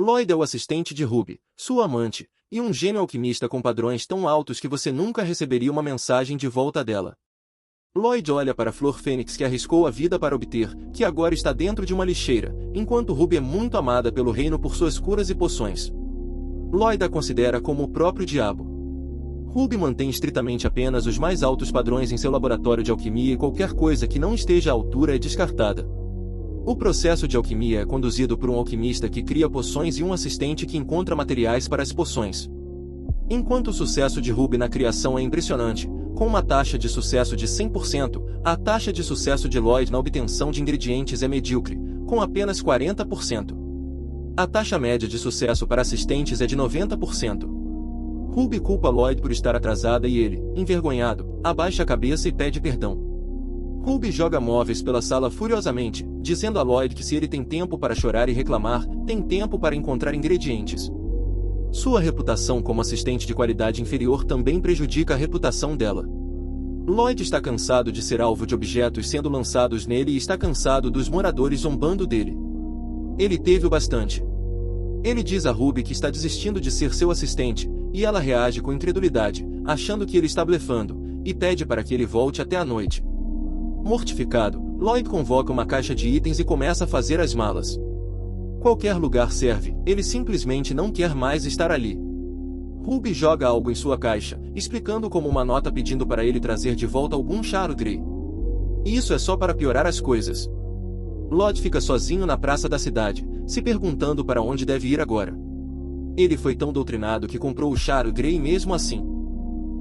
Lloyd é o assistente de Ruby, sua amante, e um gênio alquimista com padrões tão altos que você nunca receberia uma mensagem de volta dela. Lloyd olha para a flor fênix que arriscou a vida para obter, que agora está dentro de uma lixeira, enquanto Ruby é muito amada pelo reino por suas curas e poções. Lloyd a considera como o próprio diabo. Ruby mantém estritamente apenas os mais altos padrões em seu laboratório de alquimia e qualquer coisa que não esteja à altura é descartada. O processo de alquimia é conduzido por um alquimista que cria poções e um assistente que encontra materiais para as poções. Enquanto o sucesso de Ruby na criação é impressionante, com uma taxa de sucesso de 100%, a taxa de sucesso de Lloyd na obtenção de ingredientes é medíocre, com apenas 40%. A taxa média de sucesso para assistentes é de 90%. Ruby culpa Lloyd por estar atrasada e ele, envergonhado, abaixa a cabeça e pede perdão. Ruby joga móveis pela sala furiosamente, dizendo a Lloyd que se ele tem tempo para chorar e reclamar, tem tempo para encontrar ingredientes. Sua reputação como assistente de qualidade inferior também prejudica a reputação dela. Lloyd está cansado de ser alvo de objetos sendo lançados nele e está cansado dos moradores zombando dele. Ele teve o bastante. Ele diz a Ruby que está desistindo de ser seu assistente, e ela reage com incredulidade, achando que ele está blefando, e pede para que ele volte até a noite. Mortificado, Lloyd convoca uma caixa de itens e começa a fazer as malas. Qualquer lugar serve, ele simplesmente não quer mais estar ali. Ruby joga algo em sua caixa, explicando como uma nota pedindo para ele trazer de volta algum charo grey. Isso é só para piorar as coisas. Lloyd fica sozinho na praça da cidade, se perguntando para onde deve ir agora. Ele foi tão doutrinado que comprou o charo grey mesmo assim.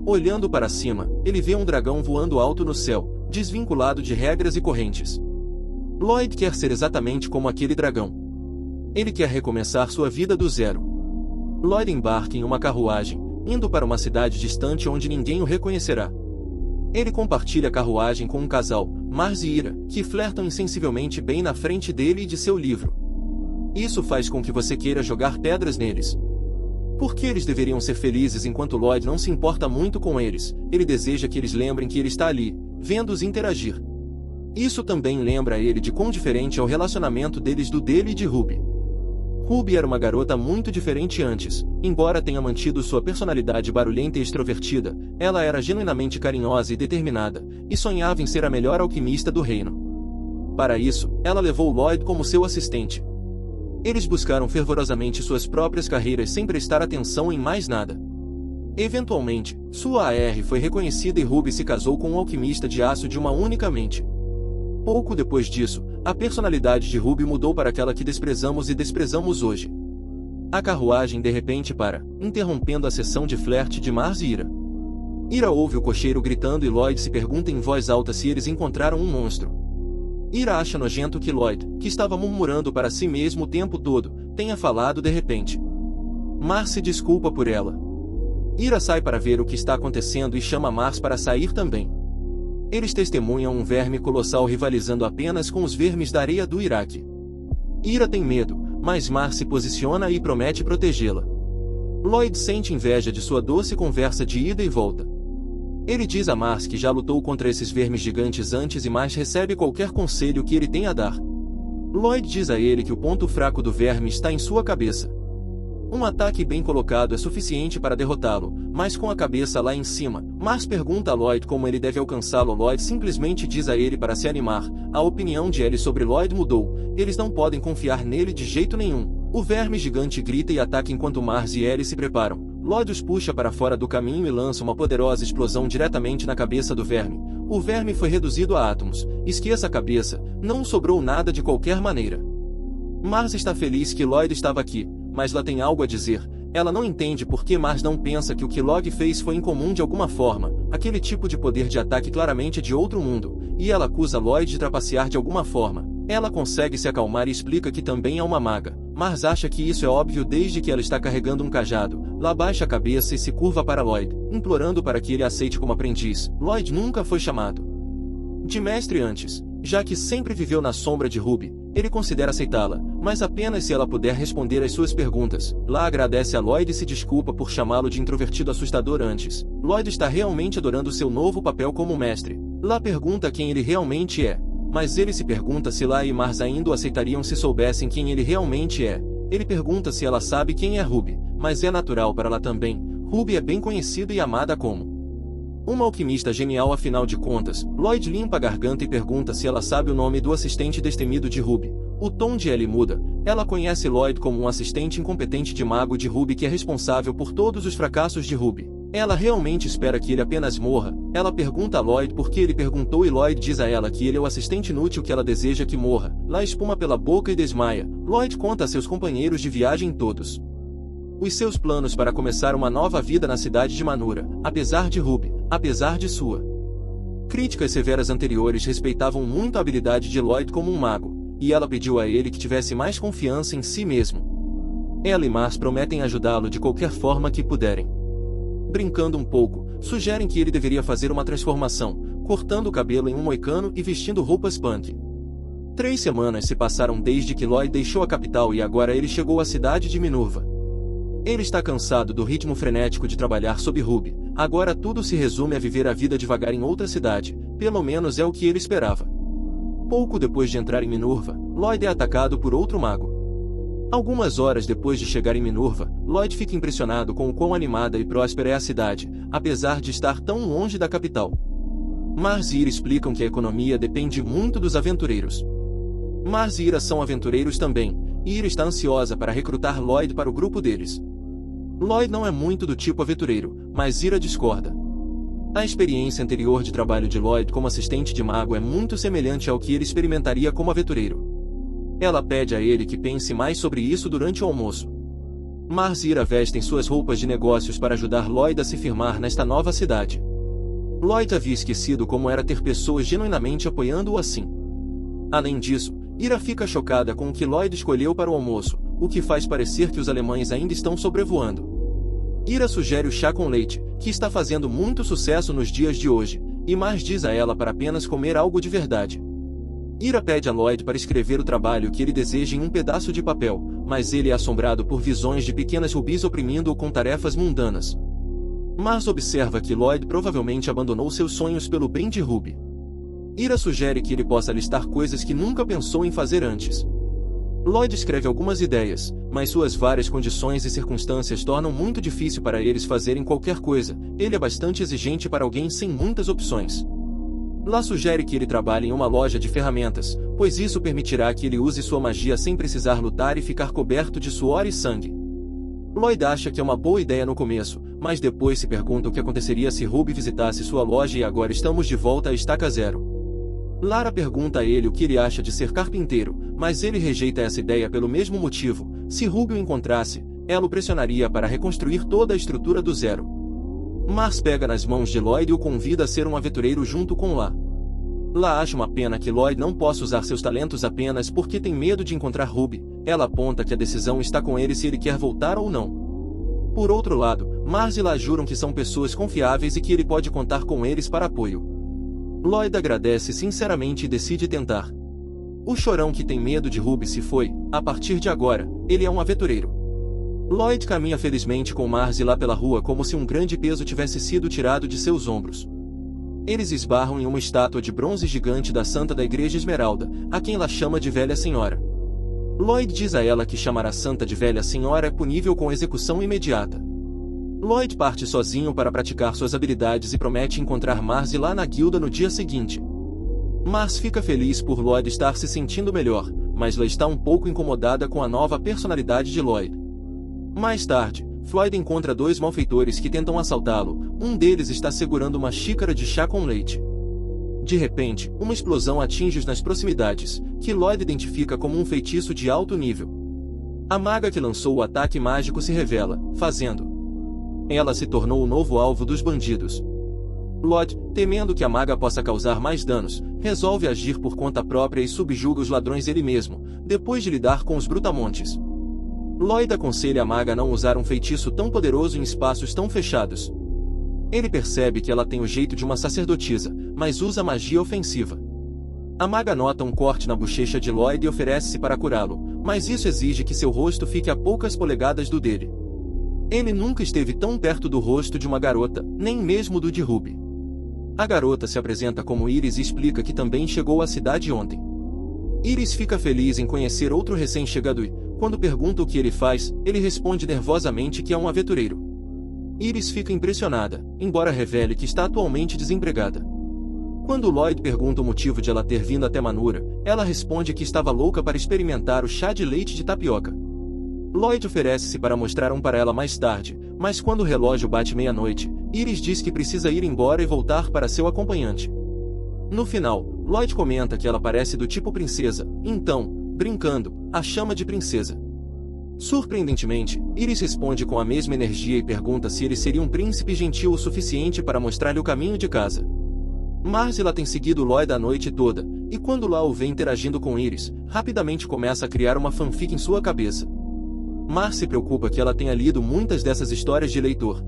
Olhando para cima, ele vê um dragão voando alto no céu, desvinculado de regras e correntes. Lloyd quer ser exatamente como aquele dragão. Ele quer recomeçar sua vida do zero. Lloyd embarca em uma carruagem, indo para uma cidade distante onde ninguém o reconhecerá. Ele compartilha a carruagem com um casal, Mars e Ira, que flertam insensivelmente bem na frente dele e de seu livro. Isso faz com que você queira jogar pedras neles. Porque eles deveriam ser felizes enquanto Lloyd não se importa muito com eles, ele deseja que eles lembrem que ele está ali, vendo-os interagir. Isso também lembra ele de quão diferente é o relacionamento deles do dele e de Ruby. Ruby era uma garota muito diferente antes, embora tenha mantido sua personalidade barulhenta e extrovertida, ela era genuinamente carinhosa e determinada, e sonhava em ser a melhor alquimista do reino. Para isso, ela levou Lloyd como seu assistente. Eles buscaram fervorosamente suas próprias carreiras sem prestar atenção em mais nada. Eventualmente, sua AR foi reconhecida e Ruby se casou com um alquimista de aço de uma única mente. Pouco depois disso, a personalidade de Ruby mudou para aquela que desprezamos e desprezamos hoje. A carruagem de repente para, interrompendo a sessão de flerte de Mars e Ira. Ira ouve o cocheiro gritando e Lloyd se pergunta em voz alta se eles encontraram um monstro. Ira acha nojento que Lloyd, que estava murmurando para si mesmo o tempo todo, tenha falado de repente. Mars se desculpa por ela. Ira sai para ver o que está acontecendo e chama Mars para sair também. Eles testemunham um verme colossal rivalizando apenas com os vermes da areia do Iraque. Ira tem medo, mas Mars se posiciona e promete protegê-la. Lloyd sente inveja de sua doce conversa de ida e volta. Ele diz a Mars que já lutou contra esses vermes gigantes antes e mais recebe qualquer conselho que ele tem a dar. Lloyd diz a ele que o ponto fraco do verme está em sua cabeça. Um ataque bem colocado é suficiente para derrotá-lo, mas com a cabeça lá em cima, Mars pergunta a Lloyd como ele deve alcançá-lo. Lloyd simplesmente diz a ele para se animar. A opinião de Ellie sobre Lloyd mudou, eles não podem confiar nele de jeito nenhum. O verme gigante grita e ataca enquanto Mars e Ellie se preparam. Lloyd os puxa para fora do caminho e lança uma poderosa explosão diretamente na cabeça do verme. O verme foi reduzido a átomos. Esqueça a cabeça, não sobrou nada de qualquer maneira. Mars está feliz que Lloyd estava aqui, mas lá tem algo a dizer. Ela não entende por que Mars não pensa que o que Lloyd fez foi incomum de alguma forma, aquele tipo de poder de ataque claramente é de outro mundo, e ela acusa Lloyd de trapacear de alguma forma. Ela consegue se acalmar e explica que também é uma maga. Mars acha que isso é óbvio desde que ela está carregando um cajado. Lá baixa a cabeça e se curva para Lloyd, implorando para que ele a aceite como aprendiz. Lloyd nunca foi chamado de mestre antes, já que sempre viveu na sombra de Ruby. Ele considera aceitá-la, mas apenas se ela puder responder às suas perguntas. Lá agradece a Lloyd e se desculpa por chamá-lo de introvertido assustador antes. Lloyd está realmente adorando seu novo papel como mestre. Lá pergunta quem ele realmente é, mas ele se pergunta se Lá e Mars ainda o aceitariam se soubessem quem ele realmente é. Ele pergunta se ela sabe quem é Ruby, mas é natural para ela também. Ruby é bem conhecida e amada como uma alquimista genial. Afinal de contas, Lloyd limpa a garganta e pergunta se ela sabe o nome do assistente destemido de Ruby. O tom de Ellie muda. Ela conhece Lloyd como um assistente incompetente de mago de Ruby que é responsável por todos os fracassos de Ruby. Ela realmente espera que ele apenas morra. Ela pergunta a Lloyd por que ele perguntou e Lloyd diz a ela que ele é o assistente inútil que ela deseja que morra. Lá espuma pela boca e desmaia. Lloyd conta a seus companheiros de viagem todos os seus planos para começar uma nova vida na cidade de Manura. Apesar de Ruby, apesar de sua críticas severas anteriores, respeitavam muito a habilidade de Lloyd como um mago, e ela pediu a ele que tivesse mais confiança em si mesmo. Ela e Mars prometem ajudá-lo de qualquer forma que puderem. Brincando um pouco, sugerem que ele deveria fazer uma transformação, cortando o cabelo em um moicano e vestindo roupas punk. 3 semanas se passaram desde que Lloyd deixou a capital e agora ele chegou à cidade de Minerva. Ele está cansado do ritmo frenético de trabalhar sob Ruby. Agora tudo se resume a viver a vida devagar em outra cidade, pelo menos é o que ele esperava. Pouco depois de entrar em Minerva, Lloyd é atacado por outro mago. Algumas horas depois de chegar em Minerva, Lloyd fica impressionado com o quão animada e próspera é a cidade, apesar de estar tão longe da capital. Mars e Ira explicam que a economia depende muito dos aventureiros. Mars e Ira são aventureiros também, e Ira está ansiosa para recrutar Lloyd para o grupo deles. Lloyd não é muito do tipo aventureiro, mas Ira discorda. A experiência anterior de trabalho de Lloyd como assistente de mago é muito semelhante ao que ele experimentaria como aventureiro. Ela pede a ele que pense mais sobre isso durante o almoço. Mars e Ira vestem suas roupas de negócios para ajudar Lloyd a se firmar nesta nova cidade. Lloyd havia esquecido como era ter pessoas genuinamente apoiando-o assim. Além disso, Ira fica chocada com o que Lloyd escolheu para o almoço, o que faz parecer que os alemães ainda estão sobrevoando. Ira sugere o chá com leite, que está fazendo muito sucesso nos dias de hoje, e Mars diz a ela para apenas comer algo de verdade. Ira pede a Lloyd para escrever o trabalho que ele deseja em um pedaço de papel, mas ele é assombrado por visões de pequenas rubis oprimindo-o com tarefas mundanas. Mars observa que Lloyd provavelmente abandonou seus sonhos pelo bem de Ruby. Ira sugere que ele possa listar coisas que nunca pensou em fazer antes. Lloyd escreve algumas ideias, mas suas várias condições e circunstâncias tornam muito difícil para eles fazerem qualquer coisa. Ele é bastante exigente para alguém sem muitas opções. Lá sugere que ele trabalhe em uma loja de ferramentas, pois isso permitirá que ele use sua magia sem precisar lutar e ficar coberto de suor e sangue. Lloyd acha que é uma boa ideia no começo, mas depois se pergunta o que aconteceria se Ruby visitasse sua loja e agora estamos de volta à estaca zero. Lara pergunta a ele o que ele acha de ser carpinteiro, mas ele rejeita essa ideia pelo mesmo motivo. Se Ruby o encontrasse, ela o pressionaria para reconstruir toda a estrutura do zero. Mars pega nas mãos de Lloyd e o convida a ser um aventureiro junto com La. La acha uma pena que Lloyd não possa usar seus talentos apenas porque tem medo de encontrar Ruby. Ela aponta que a decisão está com ele se ele quer voltar ou não. Por outro lado, Mars e La juram que são pessoas confiáveis e que ele pode contar com eles para apoio. Lloyd agradece sinceramente e decide tentar. O chorão que tem medo de Ruby se foi. A partir de agora, ele é um aventureiro. Lloyd caminha felizmente com Mars e lá pela rua como se um grande peso tivesse sido tirado de seus ombros. Eles esbarram em uma estátua de bronze gigante da santa da Igreja Esmeralda, a quem ela chama de Velha Senhora. Lloyd diz a ela que chamar a santa de Velha Senhora é punível com execução imediata. Lloyd parte sozinho para praticar suas habilidades e promete encontrar Mars lá na guilda no dia seguinte. Mars fica feliz por Lloyd estar se sentindo melhor, mas ela está um pouco incomodada com a nova personalidade de Lloyd. Mais tarde, Floyd encontra 2 malfeitores que tentam assaltá-lo. Um deles está segurando uma xícara de chá com leite. De repente, uma explosão atinge-os nas proximidades, que Lloyd identifica como um feitiço de alto nível. A maga que lançou o ataque mágico se revela, fazendo ela se tornou o novo alvo dos bandidos. Lloyd, temendo que a maga possa causar mais danos, resolve agir por conta própria e subjuga os ladrões ele mesmo, depois de lidar com os brutamontes. Lloyd aconselha a maga a não usar um feitiço tão poderoso em espaços tão fechados. Ele percebe que ela tem o jeito de uma sacerdotisa, mas usa magia ofensiva. A maga nota um corte na bochecha de Lloyd e oferece-se para curá-lo, mas isso exige que seu rosto fique a poucas polegadas do dele. Ele nunca esteve tão perto do rosto de uma garota, nem mesmo do de Ruby. A garota se apresenta como Iris e explica que também chegou à cidade ontem. Iris fica feliz em conhecer outro recém-chegado e, Quando pergunta o que ele faz, ele responde nervosamente que é um aventureiro. Iris fica impressionada, embora revele que está atualmente desempregada. Quando Lloyd pergunta o motivo de ela ter vindo até Manura, ela responde que estava louca para experimentar o chá de leite de tapioca. Lloyd oferece-se para mostrar um para ela mais tarde, mas quando o relógio bate meia-noite, Iris diz que precisa ir embora e voltar para seu acompanhante. No final, Lloyd comenta que ela parece do tipo princesa, então, brincando, a chama de princesa. Surpreendentemente, Iris responde com a mesma energia e pergunta se ele seria um príncipe gentil o suficiente para mostrar-lhe o caminho de casa. Marcella tem seguido Lloyd a noite toda, e quando lá o vê interagindo com Iris, rapidamente começa a criar uma fanfic em sua cabeça. Mar se preocupa que ela tenha lido muitas dessas histórias de leitor.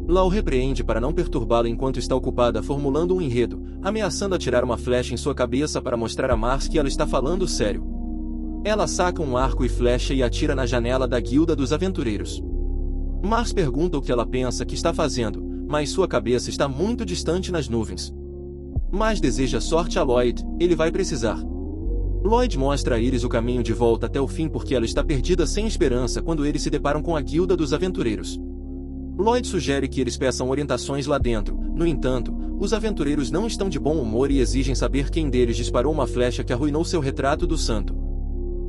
Lá o repreende para não perturbá-la enquanto está ocupada formulando um enredo, ameaçando atirar uma flecha em sua cabeça para mostrar a Mars que ela está falando sério. Ela saca um arco e flecha e atira na janela da Guilda dos Aventureiros. Mars pergunta o que ela pensa que está fazendo, mas sua cabeça está muito distante nas nuvens. Mas deseja sorte a Lloyd, ele vai precisar. Lloyd mostra a Iris o caminho de volta até o fim porque ela está perdida sem esperança quando eles se deparam com a Guilda dos Aventureiros. Lloyd sugere que eles peçam orientações lá dentro, no entanto, os aventureiros não estão de bom humor e exigem saber quem deles disparou uma flecha que arruinou seu retrato do santo.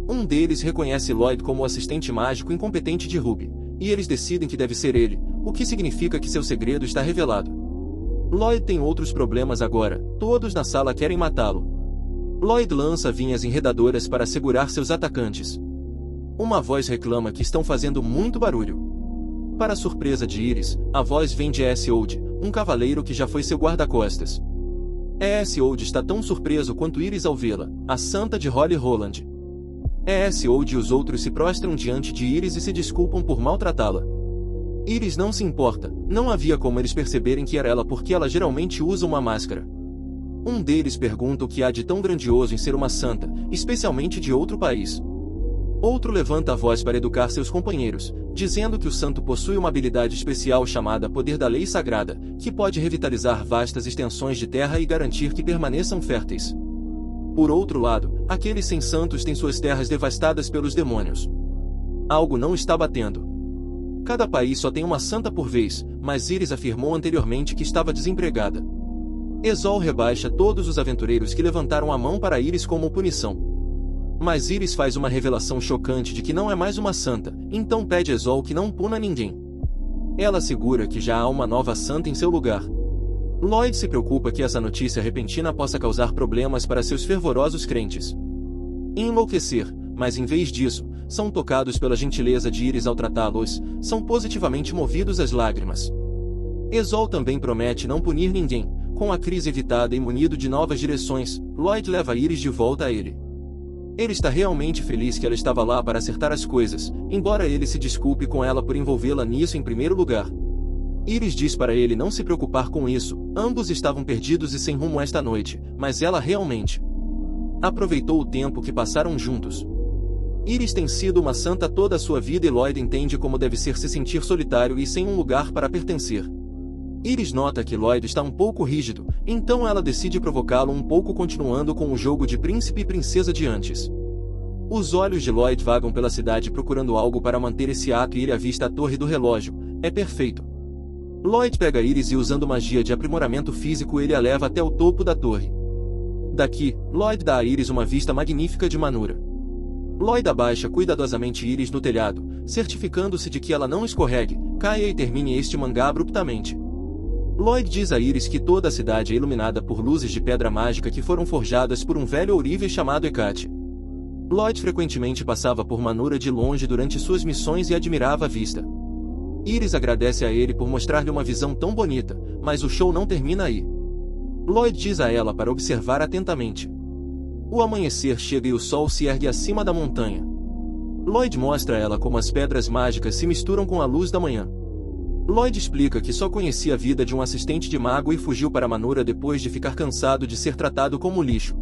Um deles reconhece Lloyd como o assistente mágico incompetente de Ruby, e eles decidem que deve ser ele, o que significa que seu segredo está revelado. Lloyd tem outros problemas agora, todos na sala querem matá-lo. Lloyd lança vinhas enredadoras para segurar seus atacantes. Uma voz reclama que estão fazendo muito barulho. Para a surpresa de Iris, a voz vem de Eold, um cavaleiro que já foi seu guarda-costas. Eold está tão surpreso quanto Iris ao vê-la, a santa de Holly Holland. Eold e os outros se prostram diante de Iris e se desculpam por maltratá-la. Iris não se importa, não havia como eles perceberem que era ela porque ela geralmente usa uma máscara. Um deles pergunta o que há de tão grandioso em ser uma santa, especialmente de outro país. Outro levanta a voz para educar seus companheiros, dizendo que o santo possui uma habilidade especial chamada Poder da Lei Sagrada, que pode revitalizar vastas extensões de terra e garantir que permaneçam férteis. Por outro lado, aqueles sem santos têm suas terras devastadas pelos demônios. Algo não está batendo. Cada país só tem uma santa por vez, mas Iris afirmou anteriormente que estava desempregada. Ezol rebaixa todos os aventureiros que levantaram a mão para Iris como punição. Mas Iris faz uma revelação chocante de que não é mais uma santa, então pede a Ezol que não puna ninguém. Ela assegura que já há uma nova santa em seu lugar. Lloyd se preocupa que essa notícia repentina possa causar problemas para seus fervorosos crentes. Enlouquecer, mas em vez disso, são tocados pela gentileza de Iris ao tratá-los, são positivamente movidos às lágrimas. Ezol também promete não punir ninguém. Com a crise evitada e munido de novas direções, Lloyd leva Iris de volta a ele. Ele está realmente feliz que ela estava lá para acertar as coisas, embora ele se desculpe com ela por envolvê-la nisso em primeiro lugar. Iris diz para ele não se preocupar com isso, ambos estavam perdidos e sem rumo esta noite, mas ela realmente aproveitou o tempo que passaram juntos. Iris tem sido uma santa toda a sua vida e Lloyd entende como deve ser se sentir solitário e sem um lugar para pertencer. Iris nota que Lloyd está um pouco rígido, então ela decide provocá-lo um pouco continuando com o jogo de príncipe e princesa de antes. Os olhos de Lloyd vagam pela cidade procurando algo para manter esse ato e ele avista a torre do relógio. É perfeito. Lloyd pega Iris e usando magia de aprimoramento físico ele a leva até o topo da torre. Daqui, Lloyd dá a Iris uma vista magnífica de Manura. Lloyd abaixa cuidadosamente Iris no telhado, certificando-se de que ela não escorregue, caia e termine este mangá abruptamente. Lloyd diz a Iris que toda a cidade é iluminada por luzes de pedra mágica que foram forjadas por um velho ourive chamado Hecate. Lloyd frequentemente passava por Manura de longe durante suas missões e admirava a vista. Iris agradece a ele por mostrar-lhe uma visão tão bonita, mas o show não termina aí. Lloyd diz a ela para observar atentamente. O amanhecer chega e o sol se ergue acima da montanha. Lloyd mostra a ela como as pedras mágicas se misturam com a luz da manhã. Lloyd explica que só conhecia a vida de um assistente de mago e fugiu para Manura depois de ficar cansado de ser tratado como lixo.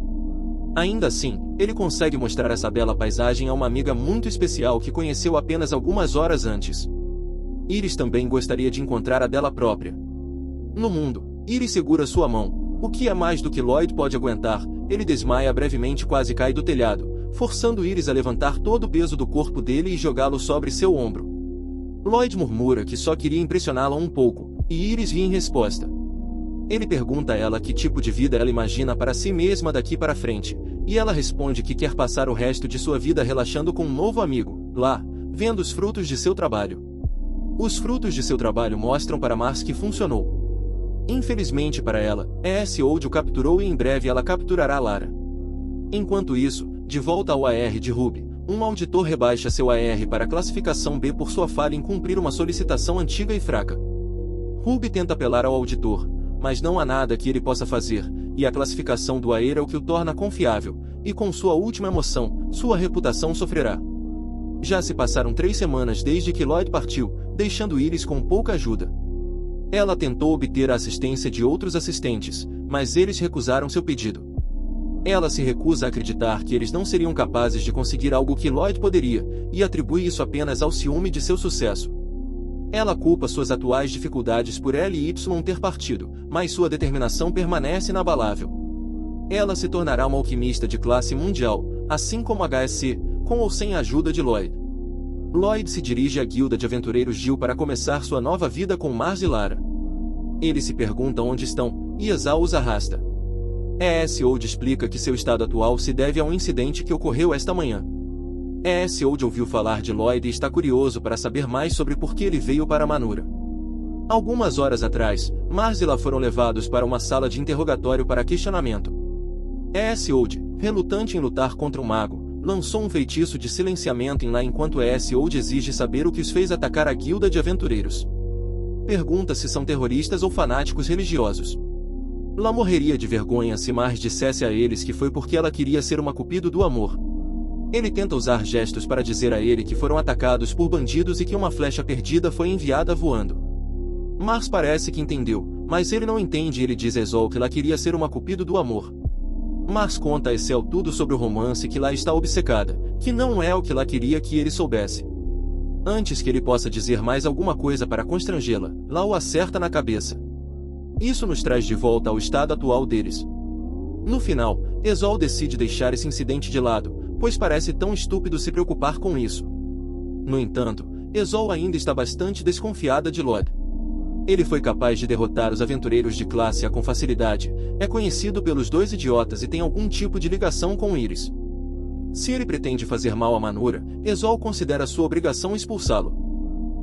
Ainda assim, ele consegue mostrar essa bela paisagem a uma amiga muito especial que conheceu apenas algumas horas antes. Iris também gostaria de encontrar a dela própria. No mundo, Iris segura sua mão, o que é mais do que Lloyd pode aguentar, ele desmaia brevemente e quase cai do telhado, forçando Iris a levantar todo o peso do corpo dele e jogá-lo sobre seu ombro. Lloyd murmura que só queria impressioná-la um pouco, e Iris ri em resposta. Ele pergunta a ela que tipo de vida ela imagina para si mesma daqui para frente, e ela responde que quer passar o resto de sua vida relaxando com um novo amigo, lá, vendo os frutos de seu trabalho. Os frutos de seu trabalho mostram para Mars que funcionou. Infelizmente para ela, Old o capturou e em breve ela capturará Lara. Enquanto isso, de volta ao AR de Ruby, um auditor rebaixa seu AR para a classificação B por sua falha em cumprir uma solicitação antiga e fraca. Ruby tenta apelar ao auditor, mas não há nada que ele possa fazer, e a classificação do AR é o que o torna confiável, e com sua última emoção, sua reputação sofrerá. Já se passaram 3 semanas desde que Lloyd partiu, deixando Iris com pouca ajuda. Ela tentou obter a assistência de outros assistentes, mas eles recusaram seu pedido. Ela se recusa a acreditar que eles não seriam capazes de conseguir algo que Lloyd poderia, e atribui isso apenas ao ciúme de seu sucesso. Ela culpa suas atuais dificuldades por L e Y ter partido, mas sua determinação permanece inabalável. Ela se tornará uma alquimista de classe mundial, assim como HSC, com ou sem a ajuda de Lloyd. Lloyd se dirige à guilda de aventureiros Jill para começar sua nova vida com Mars e Lara. Ele se pergunta onde estão, e Ezal os arrasta. Old explica que seu estado atual se deve a um incidente que ocorreu esta manhã. Old ouviu falar de Lloyd e está curioso para saber mais sobre por que ele veio para Manura. Algumas horas atrás, Mars e Lara foram levados para uma sala de interrogatório para questionamento. Old, relutante em lutar contra o mago, lançou um feitiço de silenciamento em Lá enquanto Old exige saber o que os fez atacar a guilda de aventureiros. Pergunta se são terroristas ou fanáticos religiosos. Lá morreria de vergonha se Mars dissesse a eles que foi porque ela queria ser uma cupido do amor. Ele tenta usar gestos para dizer a ele que foram atacados por bandidos e que uma flecha perdida foi enviada voando. Mars parece que entendeu, mas ele não entende e ele diz a Ezol que Lá queria ser uma cupido do amor. Mars conta a Ezol tudo sobre o romance que Lá está obcecada, que não é o que Lá queria que ele soubesse. Antes que ele possa dizer mais alguma coisa para constrangê-la, Lá o acerta na cabeça. Isso nos traz de volta ao estado atual deles. No final, Ezol decide deixar esse incidente de lado, pois parece tão estúpido se preocupar com isso. No entanto, Ezol ainda está bastante desconfiada de Lloyd. Ele foi capaz de derrotar os aventureiros de classe A com facilidade, é conhecido pelos dois idiotas e tem algum tipo de ligação com Iris. Se ele pretende fazer mal a Manura, Ezol considera sua obrigação expulsá-lo.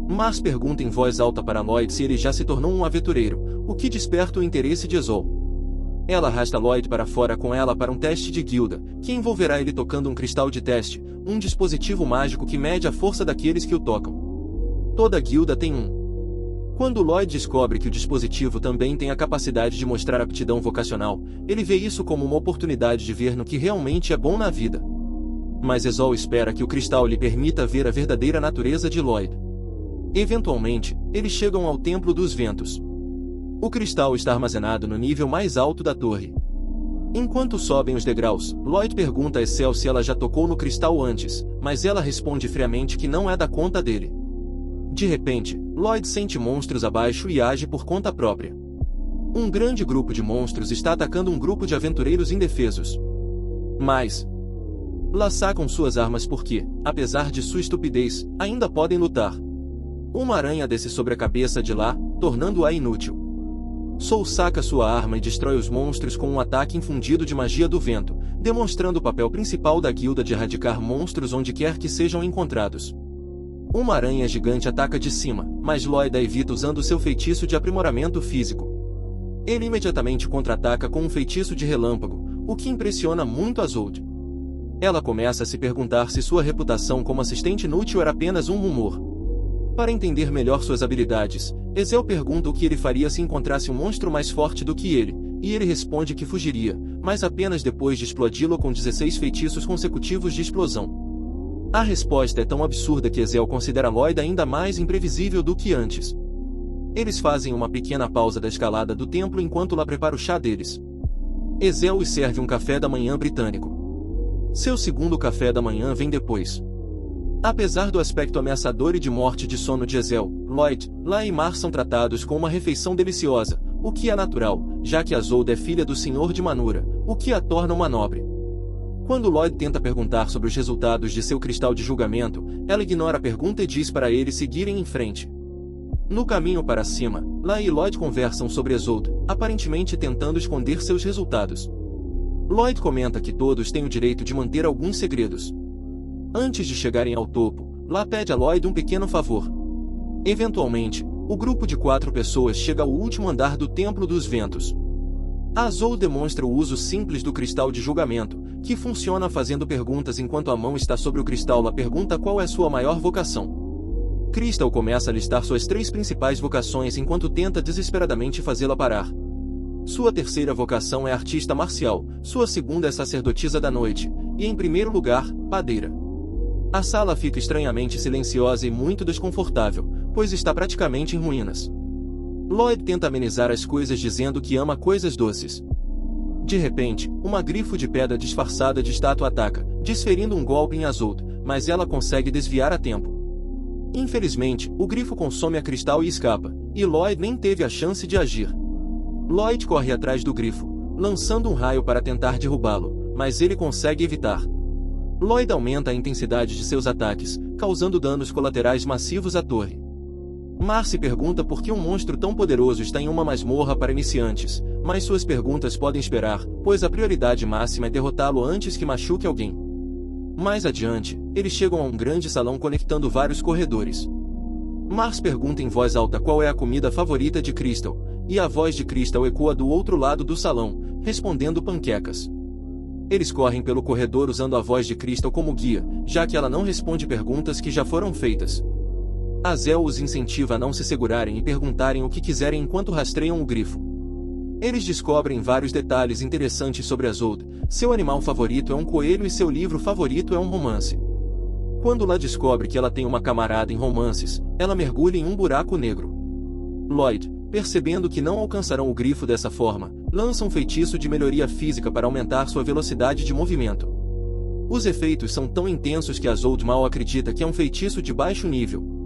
Mars pergunta em voz alta para Lloyd se ele já se tornou um aventureiro, o que desperta o interesse de Ezol. Ela arrasta Lloyd para fora com ela para um teste de guilda, que envolverá ele tocando um cristal de teste, um dispositivo mágico que mede a força daqueles que o tocam. Toda guilda tem um. Quando Lloyd descobre que o dispositivo também tem a capacidade de mostrar aptidão vocacional, ele vê isso como uma oportunidade de ver no que realmente é bom na vida. Mas Ezol espera que o cristal lhe permita ver a verdadeira natureza de Lloyd. Eventualmente, eles chegam ao Templo dos Ventos. O cristal está armazenado no nível mais alto da torre. Enquanto sobem os degraus, Lloyd pergunta a Ezol se ela já tocou no cristal antes, mas ela responde friamente que não é da conta dele. De repente, Lloyd sente monstros abaixo e age por conta própria. Um grande grupo de monstros está atacando um grupo de aventureiros indefesos. Mas Lá sacam suas armas porque, apesar de sua estupidez, ainda podem lutar. Uma aranha desce sobre a cabeça de Lá, tornando-a inútil. Soul saca sua arma e destrói os monstros com um ataque infundido de magia do vento, demonstrando o papel principal da guilda de erradicar monstros onde quer que sejam encontrados. Uma aranha gigante ataca de cima, mas Lloyd a evita usando seu feitiço de aprimoramento físico. Ele imediatamente contra-ataca com um feitiço de relâmpago, o que impressiona muito Ezol. Ela começa a se perguntar se sua reputação como assistente inútil era apenas um rumor. Para entender melhor suas habilidades, Ezol pergunta o que ele faria se encontrasse um monstro mais forte do que ele, e ele responde que fugiria, mas apenas depois de explodi-lo com 16 feitiços consecutivos de explosão. A resposta é tão absurda que Ezol considera Lloyd ainda mais imprevisível do que antes. Eles fazem uma pequena pausa da escalada do templo enquanto Lá prepara o chá deles. Ezol os serve um café da manhã britânico. Seu segundo café da manhã vem depois. Apesar do aspecto ameaçador e de morte de sono de Ezol, Lloyd, Lá e Mars são tratados com uma refeição deliciosa, o que é natural, já que Ezol é filha do Senhor de Manura, o que a torna uma nobre. Quando Lloyd tenta perguntar sobre os resultados de seu cristal de julgamento, ela ignora a pergunta e diz para eles seguirem em frente. No caminho para cima, Lai e Lloyd conversam sobre Isolde, aparentemente tentando esconder seus resultados. Lloyd comenta que todos têm o direito de manter alguns segredos. Antes de chegarem ao topo, Lai pede a Lloyd um pequeno favor. Eventualmente, o grupo de 4 pessoas chega ao último andar do Templo dos Ventos. Isolde demonstra o uso simples do cristal de julgamento, que funciona fazendo perguntas enquanto a mão está sobre o cristal. Ela pergunta qual é sua maior vocação. Crystal começa a listar suas 3 principais vocações enquanto tenta desesperadamente fazê-la parar. Sua terceira vocação é artista marcial, sua segunda é sacerdotisa da noite, e em primeiro lugar, padeira. A sala fica estranhamente silenciosa e muito desconfortável, pois está praticamente em ruínas. Lloyd tenta amenizar as coisas dizendo que ama coisas doces. De repente, uma grifo de pedra disfarçada de estátua ataca, desferindo um golpe em Isolde, mas ela consegue desviar a tempo. Infelizmente, o grifo consome a cristal e escapa, e Lloyd nem teve a chance de agir. Lloyd corre atrás do grifo, lançando um raio para tentar derrubá-lo, mas ele consegue evitar. Lloyd aumenta a intensidade de seus ataques, causando danos colaterais massivos à torre. Marcy pergunta por que um monstro tão poderoso está em uma masmorra para iniciantes, mas suas perguntas podem esperar, pois a prioridade máxima é derrotá-lo antes que machuque alguém. Mais adiante, eles chegam a um grande salão conectando vários corredores. Marcy pergunta em voz alta qual é a comida favorita de Crystal, e a voz de Crystal ecoa do outro lado do salão, respondendo panquecas. Eles correm pelo corredor usando a voz de Crystal como guia, já que ela não responde perguntas que já foram feitas. Azel os incentiva a não se segurarem e perguntarem o que quiserem enquanto rastreiam o grifo. Eles descobrem vários detalhes interessantes sobre Isolde. Seu animal favorito é um coelho e seu livro favorito é um romance. Quando Lá descobre que ela tem uma camarada em romances, ela mergulha em um buraco negro. Lloyd, percebendo que não alcançarão o grifo dessa forma, lança um feitiço de melhoria física para aumentar sua velocidade de movimento. Os efeitos são tão intensos que Isolde mal acredita que é um feitiço de baixo nível.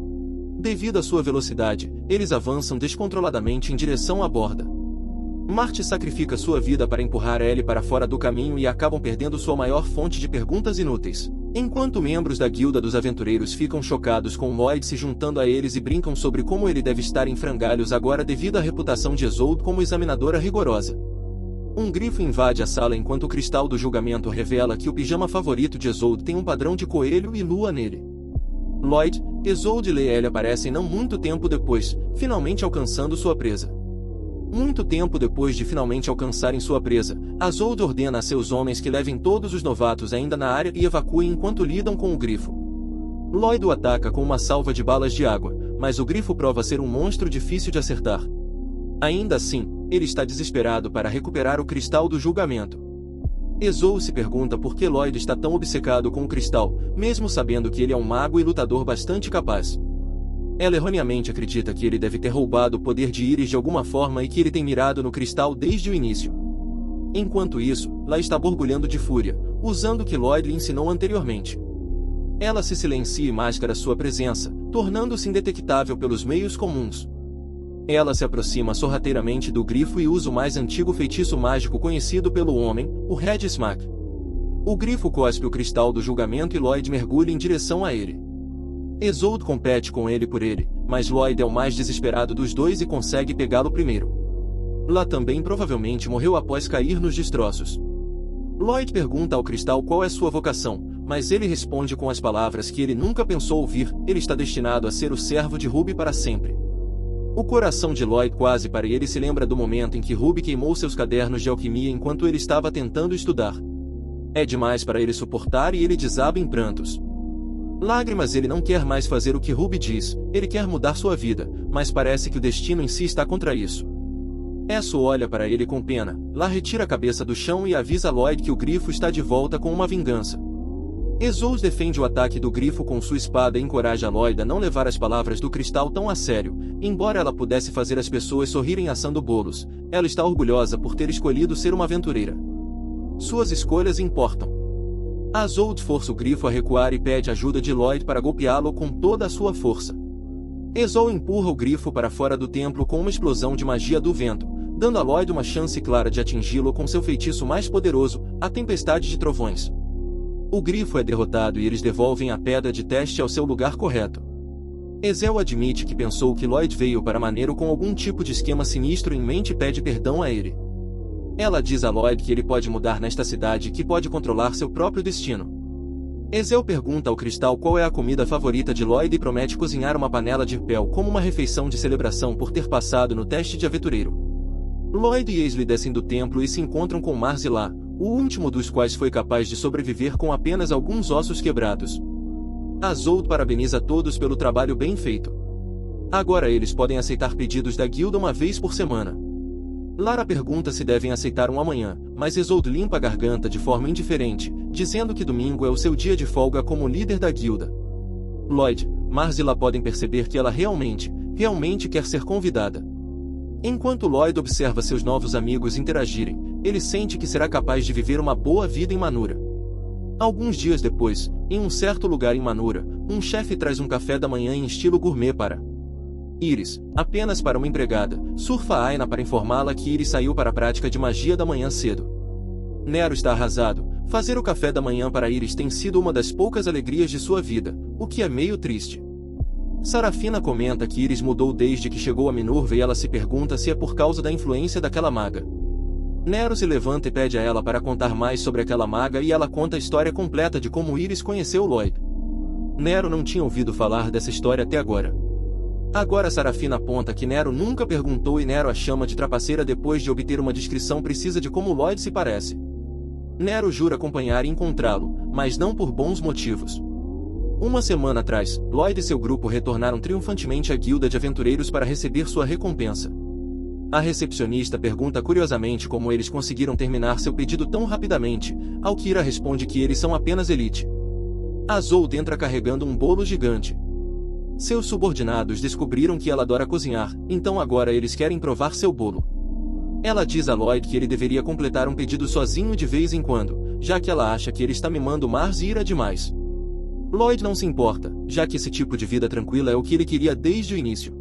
Devido à sua velocidade, eles avançam descontroladamente em direção à borda. Marty sacrifica sua vida para empurrar Ellie para fora do caminho e acabam perdendo sua maior fonte de perguntas inúteis. Enquanto membros da Guilda dos Aventureiros ficam chocados com Lloyd se juntando a eles e brincam sobre como ele deve estar em frangalhos agora devido à reputação de Isolde como examinadora rigorosa. Um grifo invade a sala enquanto o cristal do julgamento revela que o pijama favorito de Isolde tem um padrão de coelho e lua nele. Lloyd, Isolde e Ellie aparecem não muito tempo depois, finalmente alcançando sua presa. Muito tempo depois de finalmente alcançarem sua presa, Isolde ordena a seus homens que levem todos os novatos ainda na área e evacuem enquanto lidam com o grifo. Lloyd o ataca com uma salva de balas de água, mas o grifo prova ser um monstro difícil de acertar. Ainda assim, ele está desesperado para recuperar o cristal do julgamento. Isolde se pergunta por que Lloyd está tão obcecado com o cristal, mesmo sabendo que ele é um mago e lutador bastante capaz. Ela erroneamente acredita que ele deve ter roubado o poder de Iris de alguma forma e que ele tem mirado no cristal desde o início. Enquanto isso, Lá está borbulhando de fúria, usando o que Lloyd lhe ensinou anteriormente. Ela se silencia e mascara sua presença, tornando-se indetectável pelos meios comuns. Ela se aproxima sorrateiramente do grifo e usa o mais antigo feitiço mágico conhecido pelo homem, o Red Smack. O grifo cospe o cristal do julgamento e Lloyd mergulha em direção a ele. Isolde compete com ele por ele, mas Lloyd é o mais desesperado dos dois e consegue pegá-lo primeiro. Lá também provavelmente morreu após cair nos destroços. Lloyd pergunta ao cristal qual é sua vocação, mas ele responde com as palavras que ele nunca pensou ouvir: ele está destinado a ser o servo de Ruby para sempre. O coração de Lloyd quase para e ele se lembra do momento em que Ruby queimou seus cadernos de alquimia enquanto ele estava tentando estudar. É demais para ele suportar e ele desaba em prantos. Lágrimas. Ele não quer mais fazer o que Ruby diz, ele quer mudar sua vida, mas parece que o destino em si está contra isso. Esso olha para ele com pena, Lá retira a cabeça do chão e avisa Lloyd que o grifo está de volta com uma vingança. Isolde defende o ataque do grifo com sua espada e encoraja Lloyd a não levar as palavras do cristal tão a sério. Embora ela pudesse fazer as pessoas sorrirem assando bolos, ela está orgulhosa por ter escolhido ser uma aventureira. Suas escolhas importam. Isolde força o grifo a recuar e pede ajuda de Lloyd para golpeá-lo com toda a sua força. Isolde empurra o grifo para fora do templo com uma explosão de magia do vento, dando a Lloyd uma chance clara de atingi-lo com seu feitiço mais poderoso, a Tempestade de Trovões. O grifo é derrotado e eles devolvem a pedra de teste ao seu lugar correto. Ezel admite que pensou que Lloyd veio para Maneiro com algum tipo de esquema sinistro em mente e pede perdão a ele. Ela diz a Lloyd que ele pode mudar nesta cidade e que pode controlar seu próprio destino. Ezel pergunta ao Cristal qual é a comida favorita de Lloyd e promete cozinhar uma panela de pel como uma refeição de celebração por ter passado no teste de aventureiro. Lloyd e Aisley descem do templo e se encontram com Mars e lá, o último dos quais foi capaz de sobreviver com apenas alguns ossos quebrados. Azold parabeniza todos pelo trabalho bem feito. Agora eles podem aceitar pedidos da guilda uma vez por semana. Lara pergunta se devem aceitar um amanhã, mas Isolde limpa a garganta de forma indiferente, dizendo que domingo é o seu dia de folga como líder da guilda. Lloyd, Mars e La podem perceber que ela realmente quer ser convidada. Enquanto Lloyd observa seus novos amigos interagirem, ele sente que será capaz de viver uma boa vida em Manura. Alguns dias depois, em um certo lugar em Manura, um chefe traz um café da manhã em estilo gourmet para Iris, apenas para uma empregada. Surfa a Aina para informá-la que Iris saiu para a prática de magia da manhã cedo. Nero está arrasado. Fazer o café da manhã para Iris tem sido uma das poucas alegrias de sua vida, o que é meio triste. Sarafina comenta que Iris mudou desde que chegou a Minerva e ela se pergunta se é por causa da influência daquela maga. Nero se levanta e pede a ela para contar mais sobre aquela maga e ela conta a história completa de como Iris conheceu Lloyd. Nero não tinha ouvido falar dessa história até agora. Agora Sarafina aponta que Nero nunca perguntou e Nero a chama de trapaceira depois de obter uma descrição precisa de como Lloyd se parece. Nero jura acompanhar e encontrá-lo, mas não por bons motivos. Uma semana atrás, Lloyd e seu grupo retornaram triunfantemente à guilda de aventureiros para receber sua recompensa. A recepcionista pergunta curiosamente como eles conseguiram terminar seu pedido tão rapidamente, ao que Ira responde que eles são apenas elite. Azold entra carregando um bolo gigante. Seus subordinados descobriram que ela adora cozinhar, então agora eles querem provar seu bolo. Ela diz a Lloyd que ele deveria completar um pedido sozinho de vez em quando, já que ela acha que ele está mimando Mars e Ira demais. Lloyd não se importa, já que esse tipo de vida tranquila é o que ele queria desde o início.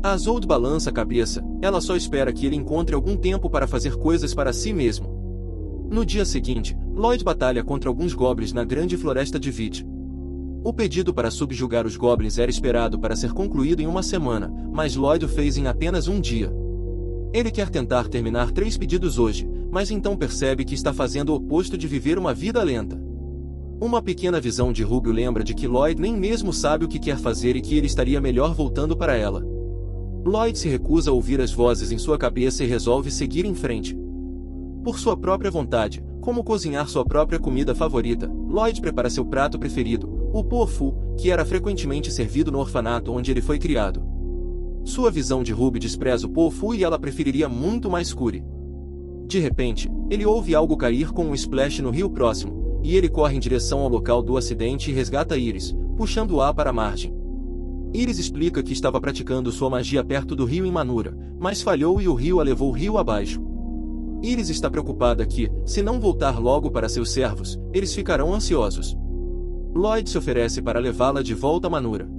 Azold balança a cabeça, ela só espera que ele encontre algum tempo para fazer coisas para si mesmo. No dia seguinte, Lloyd batalha contra alguns goblins na grande floresta de Vit. O pedido para subjugar os goblins era esperado para ser concluído em uma semana, mas Lloyd o fez em apenas um dia. Ele quer tentar terminar 3 pedidos hoje, mas então percebe que está fazendo o oposto de viver uma vida lenta. Uma pequena visão de Rubio lembra de que Lloyd nem mesmo sabe o que quer fazer e que ele estaria melhor voltando para ela. Lloyd se recusa a ouvir as vozes em sua cabeça e resolve seguir em frente. Por sua própria vontade, como cozinhar sua própria comida favorita, Lloyd prepara seu prato preferido, o pofu, que era frequentemente servido no orfanato onde ele foi criado. Sua visão de Ruby despreza o pofu e ela preferiria muito mais curry. De repente, ele ouve algo cair com um splash no rio próximo, e ele corre em direção ao local do acidente e resgata Iris, puxando-a para a margem. Iris explica que estava praticando sua magia perto do rio em Manura, mas falhou e o rio a levou rio abaixo. Iris está preocupada que, se não voltar logo para seus servos, eles ficarão ansiosos. Lloyd se oferece para levá-la de volta a Manura.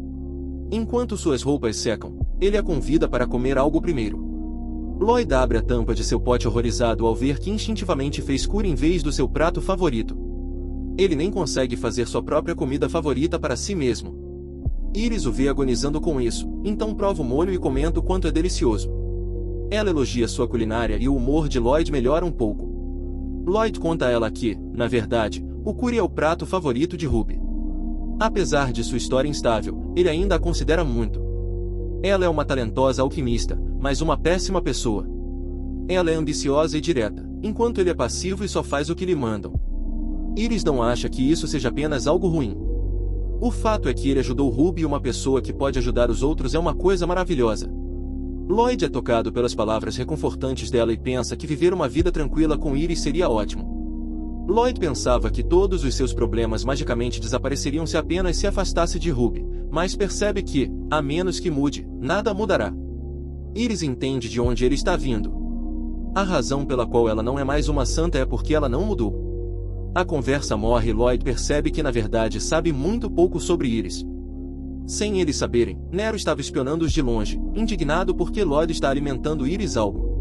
Enquanto suas roupas secam, ele a convida para comer algo primeiro. Lloyd abre a tampa de seu pote horrorizado ao ver que instintivamente fez curry em vez do seu prato favorito. Ele nem consegue fazer sua própria comida favorita para si mesmo. Iris o vê agonizando com isso, então prova o molho e comenta o quanto é delicioso. Ela elogia sua culinária e o humor de Lloyd melhora um pouco. Lloyd conta a ela que, na verdade, o curry é o prato favorito de Ruby. Apesar de sua história instável, ele ainda a considera muito. Ela é uma talentosa alquimista, mas uma péssima pessoa. Ela é ambiciosa e direta, enquanto ele é passivo e só faz o que lhe mandam. Iris não acha que isso seja apenas algo ruim. O fato é que ele ajudou Ruby e uma pessoa que pode ajudar os outros é uma coisa maravilhosa. Lloyd é tocado pelas palavras reconfortantes dela e pensa que viver uma vida tranquila com Iris seria ótimo. Lloyd pensava que todos os seus problemas magicamente desapareceriam se apenas se afastasse de Ruby, mas percebe que, a menos que mude, nada mudará. Iris entende de onde ele está vindo. A razão pela qual ela não é mais uma santa é porque ela não mudou. A conversa morre e Lloyd percebe que na verdade sabe muito pouco sobre Iris. Sem eles saberem, Nero estava espionando-os de longe, indignado porque Lloyd está alimentando Iris algo.